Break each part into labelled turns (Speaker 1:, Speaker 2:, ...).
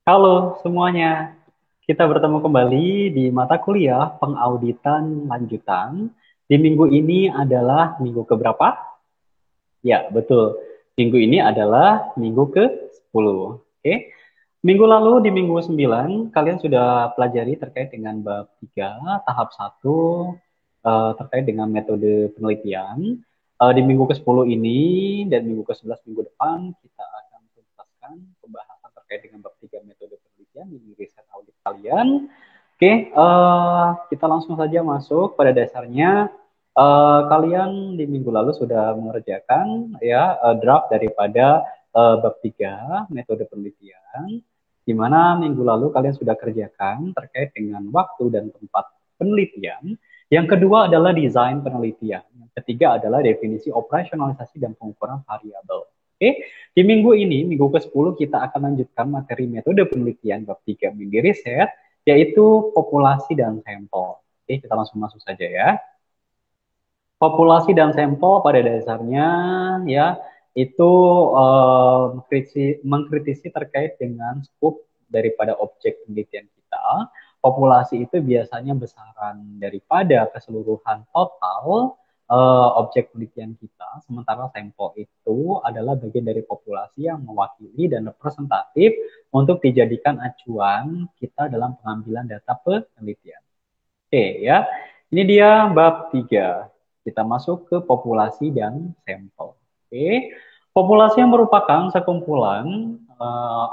Speaker 1: Halo semuanya, kita bertemu kembali di mata kuliah pengauditan lanjutan. Di minggu ini adalah minggu keberapa? Ya, betul. Minggu ini adalah minggu ke-10. Oke. Minggu lalu di minggu 9 kalian sudah pelajari terkait dengan bab 3 tahap 1 terkait dengan metode penelitian. Di minggu ke-10 ini dan minggu ke-11 minggu depan kita akan tuntaskan pembahasan terkait dengan bab 3 metode penelitian di riset audit kalian. Oke, kita langsung saja masuk pada dasarnya. Kalian di minggu lalu sudah mengerjakan ya draft daripada bab 3 metode penelitian, di mana minggu lalu kalian sudah kerjakan terkait dengan waktu dan tempat penelitian. Yang kedua adalah desain penelitian. Yang ketiga adalah definisi operasionalisasi dan pengukuran variabel. Oke, di minggu ini, minggu ke-10, kita akan lanjutkan materi metode penelitian bab 3 minggu riset, yaitu populasi dan sampel. Oke, kita langsung masuk saja ya. Populasi dan sampel pada dasarnya ya itu mengkritisi terkait dengan skop daripada objek penelitian kita. Populasi itu biasanya besaran daripada keseluruhan total objek penelitian kita, sementara sampel itu adalah bagian dari populasi yang mewakili dan representatif untuk dijadikan acuan kita dalam pengambilan data penelitian. Oke ya, ini dia bab 3. Kita masuk ke populasi dan sampel. Oke, populasi yang merupakan sekumpulan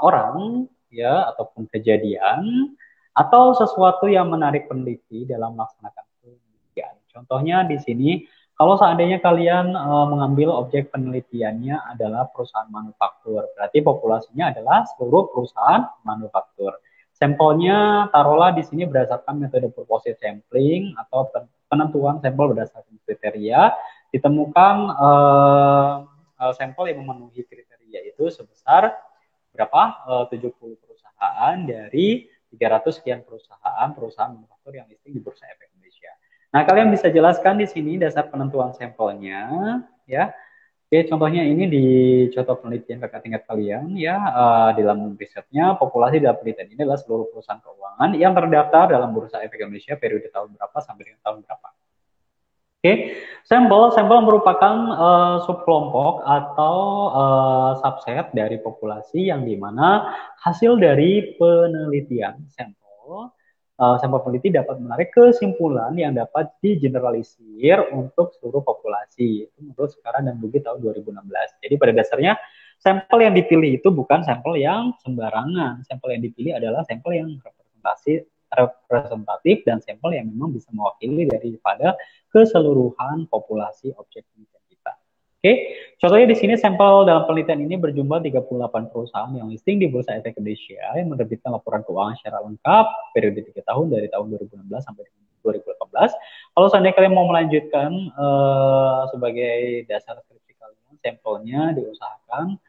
Speaker 1: orang ya ataupun kejadian atau sesuatu yang menarik peneliti dalam melaksanakan penelitian. Contohnya di sini, kalau seandainya kalian mengambil objek penelitiannya adalah perusahaan manufaktur, berarti populasinya adalah seluruh perusahaan manufaktur. Sampelnya taruhlah di sini berdasarkan metode purposive sampling atau penentuan sampel berdasarkan kriteria, ditemukan sampel yang memenuhi kriteria itu sebesar berapa? 70 perusahaan dari 300 sekian perusahaan manufaktur yang listing di Bursa Efek Indonesia. Nah, kalian bisa jelaskan di sini dasar penentuan sampelnya ya. Oke, contohnya ini di contoh penelitian kakak tingkat kalian ya, dalam risetnya populasi dalam penelitian ini adalah seluruh perusahaan keuangan yang terdaftar dalam Bursa Efek Indonesia periode tahun berapa sampai dengan tahun berapa. Oke, sampel merupakan subkelompok atau subset dari populasi yang dimana hasil dari penelitian sampel peneliti dapat menarik kesimpulan yang dapat digeneralisir untuk seluruh populasi. Itu menurut sekarang dan Bugis tahun 2016. Jadi pada dasarnya sampel yang dipilih itu bukan sampel yang sembarangan. Sampel yang dipilih adalah sampel yang representatif dan sampel yang memang bisa mewakili daripada keseluruhan populasi objek penelitian kita. Oke, contohnya di sini sampel dalam penelitian ini berjumlah 38 perusahaan yang listing di Bursa Efek Indonesia yang menerbitkan laporan keuangan secara lengkap periode 3 tahun dari tahun 2016 sampai 2018. Kalau seandainya kalian mau melanjutkan sebagai dasar skripsi kalian, sampelnya diusahakan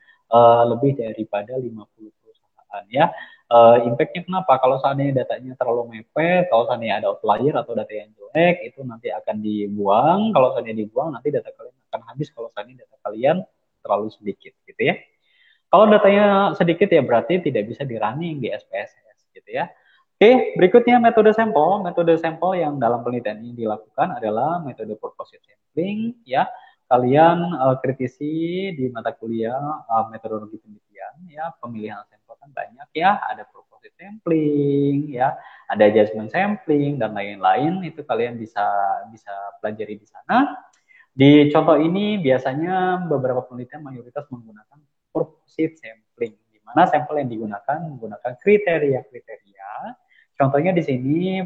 Speaker 1: lebih daripada 50 perusahaan ya. Impact-nya kenapa? Kalau seandainya datanya terlalu mepet, kalau seandainya ada outlier atau data yang jelek, itu nanti akan dibuang. Kalau seandainya dibuang, nanti data kalian akan habis kalau seandainya data kalian terlalu sedikit, gitu ya. Kalau datanya sedikit ya berarti tidak bisa di running di SPSS, gitu ya. Oke, berikutnya metode sampel. Metode sampel yang dalam penelitian ini dilakukan adalah metode purposive sampling, ya. Kalian kritisi di mata kuliah metodologi penelitian, ya. Pemilihan sampel kan banyak ya, ada purposive sampling, ya, ada adjustment sampling dan lain-lain. Itu kalian bisa bisa pelajari di sana. Di contoh ini biasanya beberapa penelitian mayoritas menggunakan purposive sampling, di mana sampel yang digunakan menggunakan kriteria-kriteria. Contohnya di sini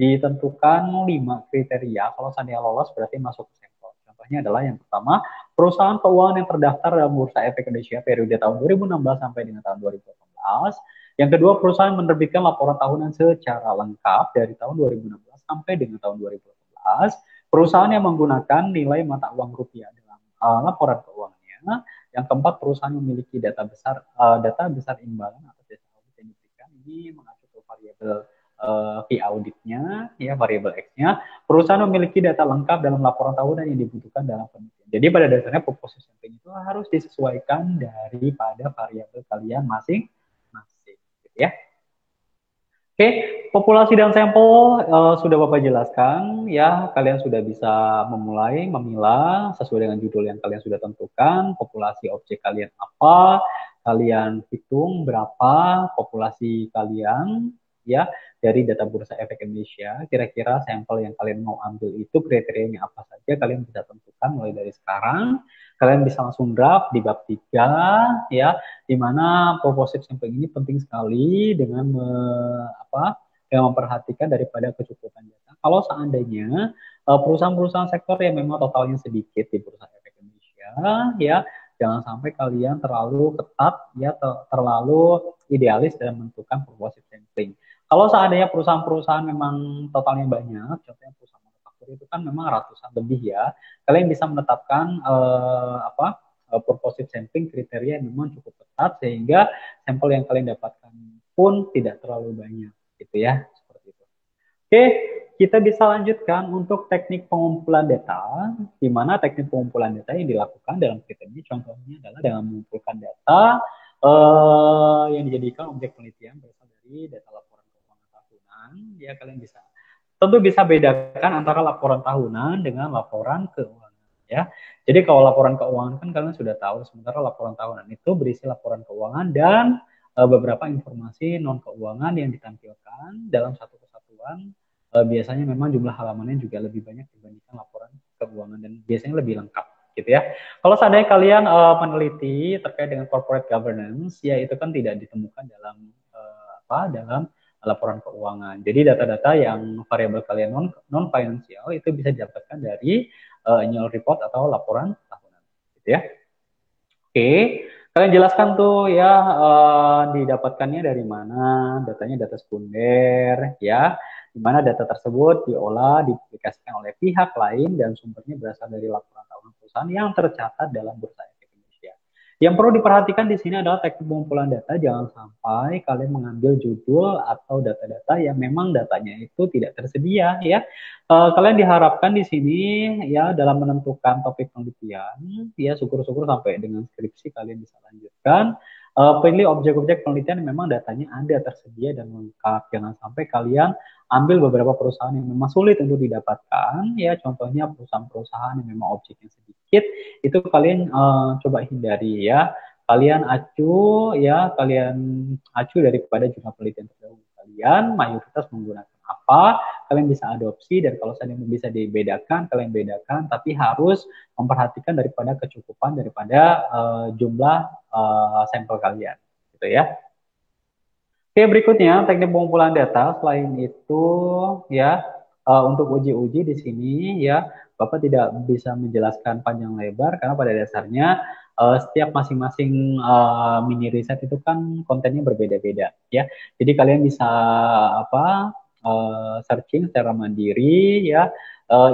Speaker 1: ditentukan 5 kriteria. Kalau seandainya lolos berarti masuk ke sampel. Contohnya adalah yang pertama, perusahaan keuangan yang terdaftar dalam Bursa Efek Indonesia periode tahun 2016 sampai dengan tahun 2018. Yang kedua, perusahaan menerbitkan laporan tahunan secara lengkap dari tahun 2016 sampai dengan tahun 2018. Perusahaan yang menggunakan nilai mata uang rupiah dalam laporan keuangannya. Yang keempat, perusahaan memiliki data besar imbalan atau data audit yang diberikan. Ini mengacu ke variabel fee auditnya, ya variabel X-nya. Perusahaan memiliki data lengkap dalam laporan tahunan yang dibutuhkan dalam penelitian. Jadi pada dasarnya proposal sampling itu harus disesuaikan daripada variabel kalian Ya. Oke, populasi dan sampel sudah Bapak jelaskan ya, kalian sudah bisa memulai memilah sesuai dengan judul yang kalian sudah tentukan, populasi objek kalian apa, kalian hitung berapa populasi kalian ya dari data Bursa Efek Indonesia, kira-kira sampel yang kalian mau ambil itu kriterianya apa saja, kalian bisa tentukan mulai dari sekarang. Kalian bisa langsung draft di bab 3 ya, di mana proposed sampling ini penting sekali dengan yang memperhatikan daripada kecukupan data. Kalau seandainya perusahaan-perusahaan sektor yang memang totalnya sedikit di Bursa Efek Indonesia, ya jangan sampai kalian terlalu ketat, ya terlalu idealis dalam menentukan proposed sampling. Kalau seandainya perusahaan-perusahaan memang totalnya banyak, contohnya perusahaan manufaktur itu kan memang ratusan lebih ya, kalian bisa menetapkan proposed sampling kriteria yang memang cukup ketat sehingga sampel yang kalian dapatkan pun tidak terlalu banyak gitu ya, seperti itu. Oke, kita bisa lanjutkan untuk teknik pengumpulan data, di mana teknik pengumpulan data yang dilakukan dalam kita ini contohnya adalah dengan mengumpulkan data yang dijadikan objek penelitian berasal dari data laporan keuangan tahunan. Ya, kalian bisa tentu bisa bedakan antara laporan tahunan dengan laporan keuangan ya. Jadi kalau laporan keuangan kan kalian sudah tahu, sementara laporan tahunan itu berisi laporan keuangan dan beberapa informasi non keuangan yang ditampilkan dalam satu kesatuan. Biasanya memang jumlah halamannya juga lebih banyak dibandingkan laporan keuangan dan biasanya lebih lengkap gitu ya. Kalau seandainya kalian meneliti terkait dengan corporate governance, ya itu kan tidak ditemukan dalam dalam laporan keuangan. Jadi data-data yang variabel kalian non financial itu bisa didapatkan dari annual report atau laporan tahunan, gitu ya. Oke, kalian jelaskan tuh ya didapatkannya dari mana, datanya data sekunder ya, di mana data tersebut diolah, dipublikasikan oleh pihak lain dan sumbernya berasal dari laporan tahunan perusahaan yang tercatat dalam Bursa Efek Indonesia. Yang perlu diperhatikan di sini adalah teknik pengumpulan data, jangan sampai kalian mengambil judul atau data-data yang memang datanya itu tidak tersedia ya. Kalian diharapkan di sini ya dalam menentukan topik penelitian ya syukur-syukur sampai dengan skripsi kalian bisa lanjutkan. Pilih objek-objek penelitian yang memang datanya ada tersedia dan lengkap. Jangan sampai kalian ambil beberapa perusahaan yang memang sulit untuk didapatkan ya, contohnya perusahaan-perusahaan yang memang objeknya sedikit itu kalian coba hindari ya. Kalian acu daripada jurnal penelitian terdahulu kalian mayoritas menggunakan apa, kalian bisa adopsi, dan kalau seandainya bisa dibedakan, kalian bedakan, tapi harus memperhatikan daripada kecukupan daripada jumlah sampel kalian, gitu ya. Oke, berikutnya teknik pengumpulan data. Selain itu, ya untuk uji-uji di sini, ya Bapak tidak bisa menjelaskan panjang lebar karena pada dasarnya setiap masing-masing mini riset itu kan kontennya berbeda-beda, ya. Jadi kalian bisa searching secara mandiri, ya.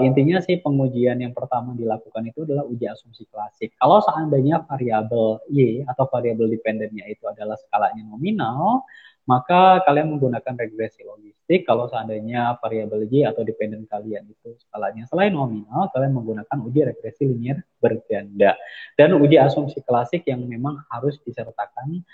Speaker 1: Intinya sih pengujian yang pertama dilakukan itu adalah uji asumsi klasik. Kalau seandainya variabel Y atau variabel dependennya itu adalah skalanya nominal, maka kalian menggunakan regresi logistik. Kalau seandainya variabel Y atau dependen kalian itu skalanya selain nominal, kalian menggunakan uji regresi linear berganda. Dan uji asumsi klasik yang memang harus disertakan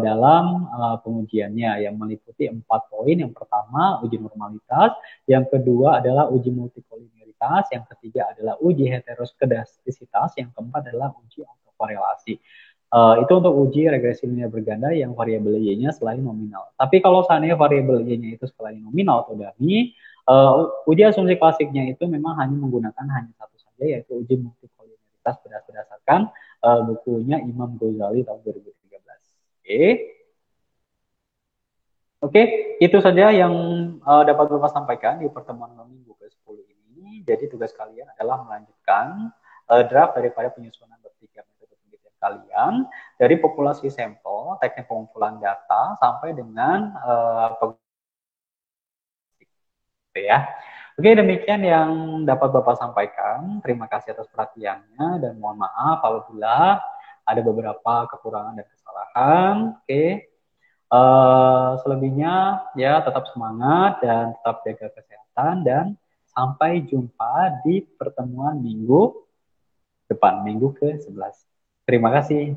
Speaker 1: dalam pengujiannya yang meliputi 4 poin. Yang pertama uji normalitas, yang kedua adalah uji multikolinialitas, yang ketiga adalah uji heteroskedastisitas, yang keempat adalah uji autokorelasi. Itu untuk uji regresi linear berganda yang variabel y-nya selain nominal. Tapi kalau seandainya variabel y-nya itu selain nominal atau dummy, uji asumsi klasiknya itu memang hanya menggunakan hanya satu saja, yaitu uji multikolinialitas berdasarkan bukunya Imam Ghazali tahun 2013. Oke. Oke, itu saja yang dapat Bapak sampaikan di pertemuan minggu ke-10 ini. Jadi tugas kalian adalah melanjutkan draft daripada penyusunan bertiga metode penelitian kalian dari populasi sampel, teknik pengumpulan data, sampai dengan ya. Oke, demikian yang dapat Bapak sampaikan. Terima kasih atas perhatiannya dan mohon maaf apabila ada beberapa kekurangan dan kesalahan. Oke. Selebihnya ya tetap semangat dan tetap jaga kesehatan dan sampai jumpa di pertemuan minggu depan, minggu ke-11. Terima kasih.